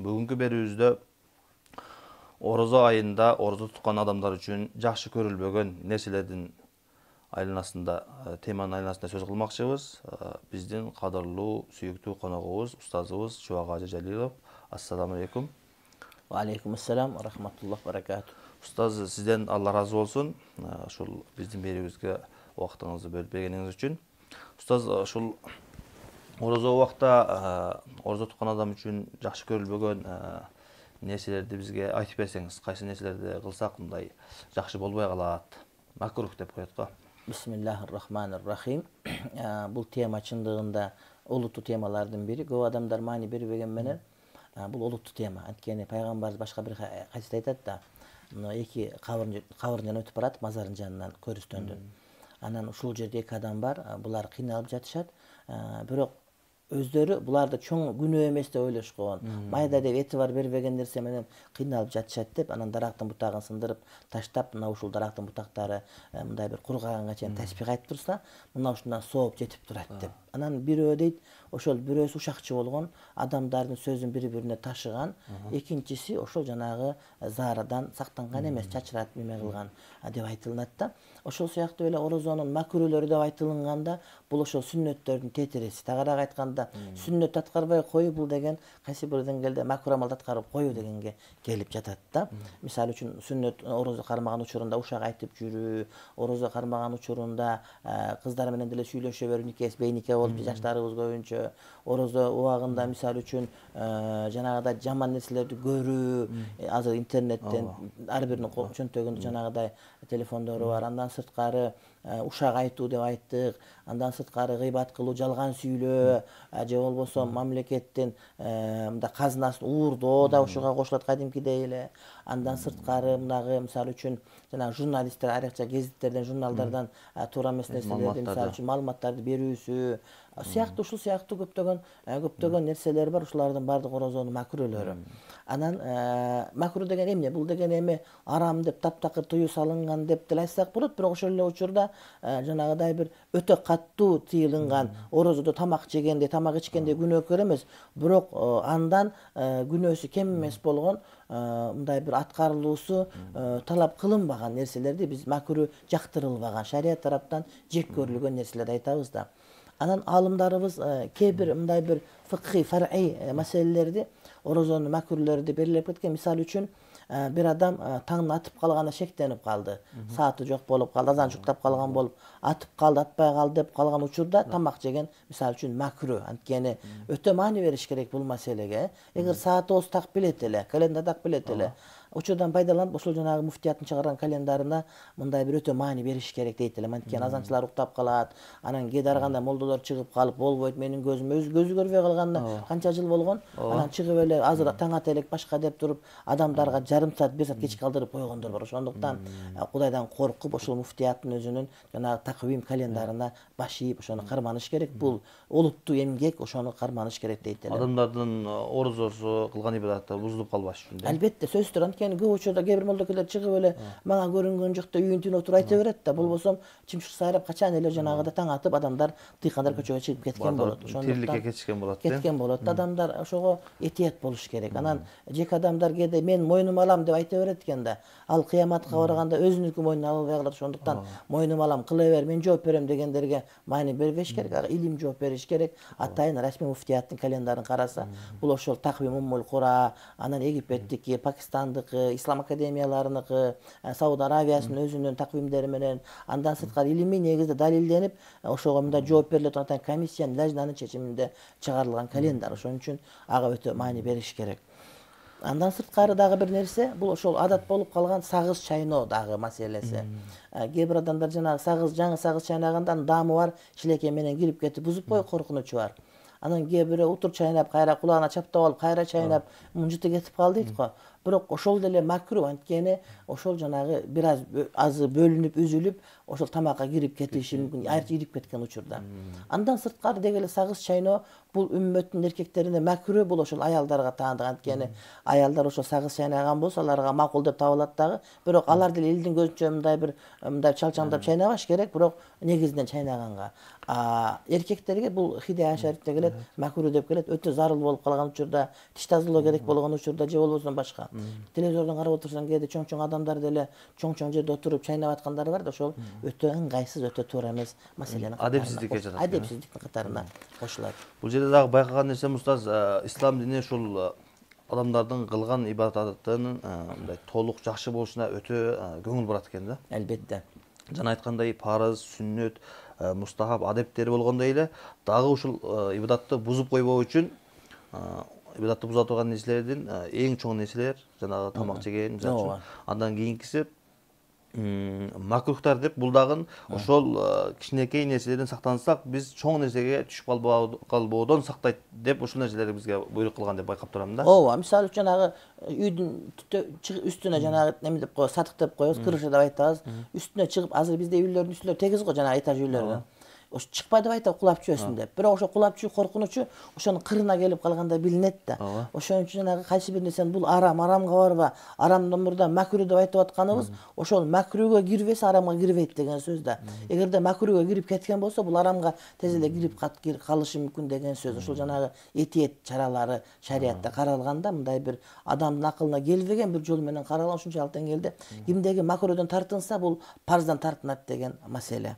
Бүгүнкү берүүбүздө орозо айында орозо туткан адамдар үчүн жакшы көрүлбөгөн нерселердин айланасында, теманын айланасында сөз кылмакчыбыз. Биздин кадырлуу, сүйүктүү коногубуз, устазыбыз Чубак Ажы Жалилов. Ассаламу алейкум. Ва алейкум ассалам, рахматуллах, баракату. Устаз, сизден Алла разы болсун. Ушул биздин берүүбүзгө убактыңызды бөлүп бергениңиз үчүн. Устаз, ушул орозо убакта орозо туткан адам үчүн жакшы көрүлбөгөн нерселерди бизге айтып берсеңиз, кайсы нерселерди кылсак мындай жакшы болбой калат? Макрух деп коет го. Бисмиллахир-рахманир-рахим. Бул тема чындыгында олуттуу темалардын бири. Көп адамдар маани бербеген менен бул олуттуу тема. Анткени пайгамбарыбыз башка бир хадисте айтат да, эки кабырын жана өтүп барат мазардын жанынан көрүстөндүн. Анан ушул жерде эки адам бар, булар кыйналып жатышат. Бирок өздөрү буларды чоң күнөө эмес деп ойлошкон. Майда деп этибар бербеген нерсе менен кыйналып жатышат деп, анан дарактын бутагын сындырып таштап, мына ушул дарактын бутактары мындай бир кургаганга чейин таспих айтып турса, мына ушундан сооп жетип турат деп. Анан бирөө дейт, ошол бирөөсү ушакчы болгон, адамдардын сөзүн бири-бирине ташыган, экинчиси ошол жанагы заарадан сактанган эмес, чачырат неме кылган деп айтылат да. Ошол сыяктуу эле орозонун макрүүлөрү деп айтылганда, бул ошол сүннөттөрдүн тетиреси. Тагыраак айтканда, сүннөт аткарбай коюу бул деген кайсы бир деңгээлде макруh амалды аткарып коюу дегенге келип жатат да. Мисалы үчүн сүннөт орозо кармаган учурунда ушак айтып жүрүү, орозо кармаган учурунда кыздар менен деле сүйлөшө берүү, никес бейнике болуп жаштарыбыз көбүнчө, орозо убагында мисалы үчүн жанагыдай жаман нерселерди көрүү, азыр интернеттен ар биринин чөнтөгүндө жанагыдай телефондору бар. Андан сырткары ушак айтуу деп айттык, андан сырткары гыйбат кылуу, жалган сүйлөө, же болбосо мамлекеттин мындай казынасын уурдоо да ушуга кошулат кадимкидей эле. Андан сырткары мындагы мисалы үчүн жанагы журналисттер айрыкча гезиттерден, журналдардан туура эмес нерселерди, мисалы үчүн маалыматтарды берүүсү, ушул сыяктуу көптөгөн нерселер бар. Ушулардын баардыгы орозонун макрүүлөрү. Анан макруh деген эмне? Бул деген эми арам деп таптакыр тыюу салынган деп деле айтсак болот, бирок ошол эле учурда жанагыдай бир өтө каттуу тыйылган, орозодо тамак жегенде, тамак ичкенде күнөөкөр эмес, бирок андан күнөөсү кем эмес болгон, мындай бир аткарылуусу талап кылынбаган нерселерди биз макруh жактырылбаган, шарият тараптан жек көрүлгөн нерселерди айтабыз да. Анан алымдарыбыз кээ бир мындай бир фыкхи, фар'ий маселелерди, орозонун макрүүлөрү деп белгилеп кеткен. Мисалы үчүн бир адам таңын атып калганда шектенип калды, сааты жок болуп калды, азан чуктап калган болуп, атып калды, атпай калды деп калган учурда тамак жеген мисалы үчүн макруh. Анткени өтө маани бериш керек бул маселеге. Эгер саатыбыз так билет эле, календар так билет эле, учурдан пайдаланып ошол жанагы муфтияттын чыгарган календарына мындай бир өтө маани бериш керек дейт элем. Анткени азанчылар уктап калат, анан кээде арганда молдолор чыгып калып, болбойт, менин көзү көрбөй калганына канча жыл болгон, анан чыгып эле азыр таң ата элек башка деп туруп адамдарга жарым саат, бир саат кеч калтырып койгондор бар. Ошондуктан Кудайдан коркуп, ошол муфтияттын өзүнүн жанагы таквим календарына баш ийип, ошону карманыш керек. Бул олуттуу эмгек, ошону карманыш керек дейт элем. Адамдардын орозосу кылган ибадаты бузулуп калбаш үчүн. Албетте, сөзсүз. Анткени көп учурда кээ бир молдокелер чыгып эле мага көрүнгөн жокто үйүн түнөп туруп айта берет да. Болбосо чымшык сайрап качан эле жанагыда таң атып адамдар дыйкандар көчөгө чыгып кеткен болот. Тириликке кетишкен болот. Кеткен болот. Адамдар ошого этият болуш керек. Анан жек адамдар кээде мен мойнума алам деп айта берет экен да. Ал кыяматка барганда өзүнүкү мойнуна ала албай калат. Ошондуктан мойнума алам, кыла бер, мен жооп берем дегендерге маани бербеш керек. Илим жооп бериш керек. Атайын расмий муфтияттын календарын караса, бул ошол таквим Уммул Кура, анан Египеттики, Пакистандыкы, Ислам академияларыныкы, Сауд Аравиясынын өзүнүн таквимдери менен, андан сырткары илимий негизде далилденип, ошого мындай жооп берилет атайын комиссиянын, лажнанын чечиминде чыгарылган календар. Ошон үчүн ага өтө маани бериш керек. Андан сырткары дагы бир нерсе, бул ошол адат болуп калган сагыз чайноо дагы маселеси. Кээ бир адамдар жанагы жаңы сагыз чайнаганда даамы бар шилекей менен кирип кетип бузуп коюп коркунучу бар. Анан кээ бирөө утур чайнап, кайра кулагына чаптап алып, кайра чайнап, мунжуты кетип калды дейт го. Бирок ошол деле макруh, анткени ошол жанагы бир азы бөлүнүп, үзүлүп, ошол тамакка кирип кетиши мүмкүн, айрыкча ирип кеткен учурда. Андан сырткары деги эле сагыз чайноо бул үммөттүн эркектерине макруh, бул ошол аялдарга таандык. Анткени аялдар ошол сагыз чайнаган болсо аларга макул деп табылат дагы. Бирок алар деле элдин көзүнчө мындай чалчаңдап чайнабаш керек, бирок негизинен чайнаганга. Эркектерге бул хидая шарифте келет, макруh деп келет, өтө зарыл болуп калган учурда, тиш тазалоо керек болгон учурда же болбосо башка. Телевизордон карап отурсаң, кээде чоң адамдар деле чоң жерде отуруп чайнап аткандар бар да, ошол өтө ыңгайсыз, өтө туура эмес маселенин адепсиздикке жатат. Адепсиздиктин катарына кошулат. Бул жерде дагы байкаган нерсем устаз, ислам дини ушул адамдардын кылган ибадатынын мындай толук жакшы болушуна өтө көңүл бурат экен да. Албетте. Жана айткандай парыз, сүннөт, мустахаб адептери болгондой эле дагы ушул ибадатты бузуп койбоо үчүн ибадатты буза турган нерселердин эң чоң нерселер жанагы тамак жеген, мисалы үчүн. Андан кийинкиси макрухтар деп, бул дагы ошол кичинекей нерселерден сактансак, биз чоң нерсеге түшүп калбоодон сактайт деп ушул нерселерди бизге буйрук кылган деп байкап турам да. Ооба, мисалы үчүн жанагы үйдүн үстүнө жанагы неме деп коебуз, сатык деп коебуз, крыша деп айтабыз. Үстүнө чыгып, азыр бизде үйлөрдүн үстүлөрү тегиз го, жанагы этаж үйлөрдүн. Ошо чыкпай деп айтабы, кулап чүбөсүн деп. Бирок ошо кулап чүү коркунучу ошонун кырына келип калганда билинет да. Ошон үчүн жанагы кайсы бир нерсени бул арамга барба, арамдан мурда макруh деп айтып атканыбыз, ошол макрухга кирбесе арамга кирбейт деген сөз да. Эгерде макрухга кирип кеткен болсо, бул арамга тез эле кирип калышы мүмкүн деген сөз. Ошол жанагы этиет чаралары шариатта каралганда, мындай бир адамдын акылына келбеген бир жол менен каралган, ушунчалык деңгээлде кимдеги макруhдан тартынса, бул парздан тартынат деген маселе.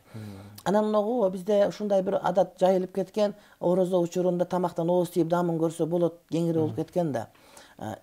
Анан мынагу бизде ушундай бир адат жайылып кеткен, орозо учурунда тамактан ооз тийип дамын көрсө болот, кеңири болуп кеткен да.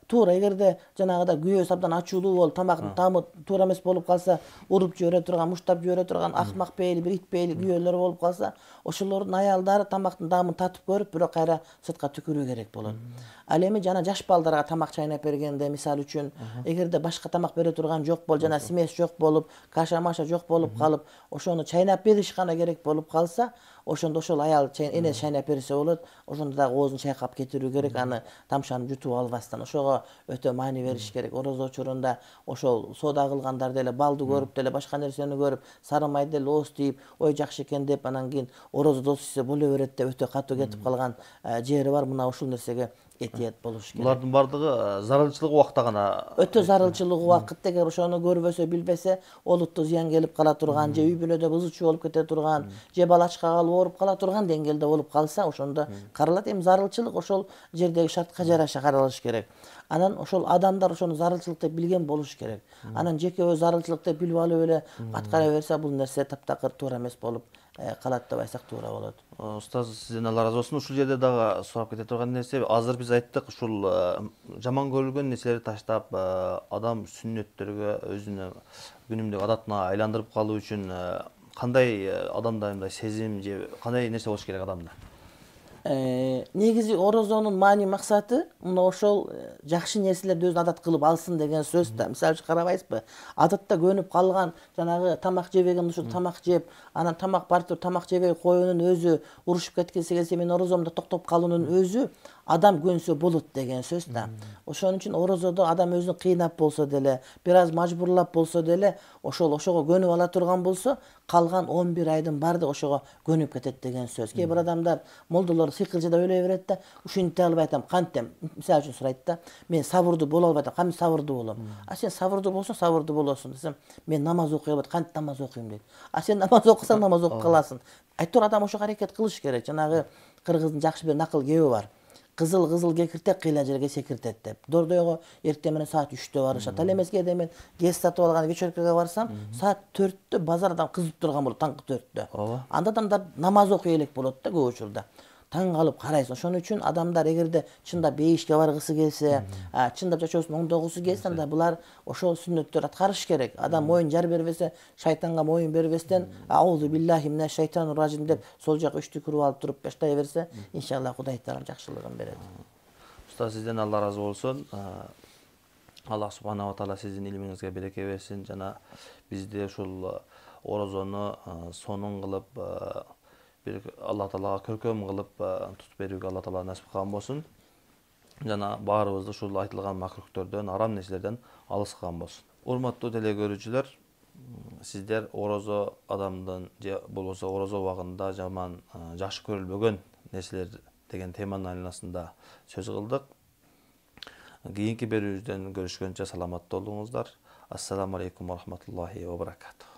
Туура, эгерде жанагыда күйөөсү абдан ачуулуу болуп, тамактын таамы туура эмес болуп калса, уруп жибере турган, муштап жибере турган акмак пейили, бир ит пейили күйөөлөр болуп калса, ошолордун аялдары тамактын таамын татып көрүп, бирок кайра сыртка түкүрүү керек болот. Ал эми жана жаш балдарга тамак чайнап бергенде, мисалы үчүн, эгерде башка тамак бере турган жок болуп, жана смесь жок болуп, каша-маша жок болуп калып, ошону чайнап бериш гана керек болуп калса, ошондо ошол аял энеси чайнап берсе болот. Ошондо дагы оозун чайкап кетирүү керек, аны тамшаны жутуп албастан. Ошого өтө маани бериш керек. Орозо учурунда ошол соода кылгандар деле балды көрүп деле, башка нерсени көрүп, сары май деле ооз тийип, ой жакшы экен деп, анан кийин орозо дос ийсе боло берет деп өтө катуу кетип калган жери бар. Мына ушул нерсеге этиет болуш керек. Булардын бардыгы зарылчылык убакта гана. Өтө зарылчылык убакытта, эгер ошону көрбөсө, билбесе, олуттуу зыян келип кала турган, же үй бүлөдө бызы чуу болуп кете турган, же балачка калып ооруп кала турган деңгээлде болуп калса, ошондо каралат. Эми зарылчылык ошол жердеги шартка жараша каралыш керек. Анан ошол адамдар ошону зарылчылык деп билген болуш керек. Анан жеке өз зарылчылык деп билип алып эле аткара берсе, бул нерсе таптакыр туура эмес болуп калат деп айтсак туура болот. Устаз, сизден Алла разы болсун. Ушул жерде дагы сурап кете турган нерсе, азыр биз айттык, ушул жаман көрүлгөн нерселерди таштап, адам сүннөттөргө, өзүнө күнүмдүк адатына айландырып калуу үчүн кандай адамда мындай сезим же кандай нерсе болуш керек адамда? Негизи орозонун маани максаты мына ошол жакшы нерселерди өзү адат кылып алсын деген сөз да. Мисалы үчүн карабайсызбы? Адатта көнүп калган жанагы тамак жебеген ушул тамак жеп, анан тамак бартыр тамак жебей коюунун өзү, урушуп кеткиси келсе мен орозомдо токтоп калуунун өзү адам көнсө болот деген сөз да. Ошон үчүн орозодо адам өзүн кыйнап болсо деле, бир аз мажбурлап болсо деле, ошого көнүп ала турган болсо, калган 11 айдын баардыгы ошого көнүп кетет деген сөз. Кээ бир адамдар молдолор сыйкылчыда өлө берет да, ушинте албай атам, кантем, мисалы үчүн сурайт да, мен сабырдуу боло албай атам, кантип сабырдуу болом? Сен сабырдуу болсоң, сабырдуу болосуң десем, мен намаз окуй албайт, кантип намаз окуйм дейт. Сен намаз окусаң, намаз окуп каласың. Айтор адам ошого аракет кылыш керек. Жанагы кыргыздын жакшы бир накыл кеби бар. Кызыл кекиртек кыйла жерге секиртет деп. Дордойго эртең менен саат 3-тө барышат. Ал эмес кээде мен кез сатып алган вечеркага барсам, саат 4-тө базар адам кызып турган болот, таңкы 4-тө. Анда адамдар намаз окуй элек болот да көп учурда. Таң калып карайсың. Ошон үчүн адамдар эгерде чындап бейишке баргысы келсе, чындап жашоосун оңдогусу келсе, анда булар ошол сүннөттөрдү аткарыш керек. Адам моюн жар бербесе, шайтанга моюн бербестен, аузу биллахи минаш шайтанир ражим деп сол жака 3 түкүрүп алып туруп баштай берсе, иншалла Кудай Таала жакшылыгын берет. Устаз, сизден Алла разы болсун. Алла субхана ва таала сиздин илимиңизге береке берсин. Жана бизде ушул орозону сонун кылып, бир Алла Таалага көркөм кылып тутуп берүүгө Алла Таала насип кылган болсун. жана баарыбыз да ушул айтылган макруктөрдөн, арам нерселерден алыскан болсун. Урматтуу телекөрүүчүлөр, сиздер орозо адамдын же болбосо орозо убагында жаман жакшы көрүлбөгөн нерселер деген теманын айланасында сөз кылдык. Кийинки берүүбүздөн көрүшкөнчө саламатта болуңуздар. Ассаламу алейкум ва рахматуллахи ва баракатух.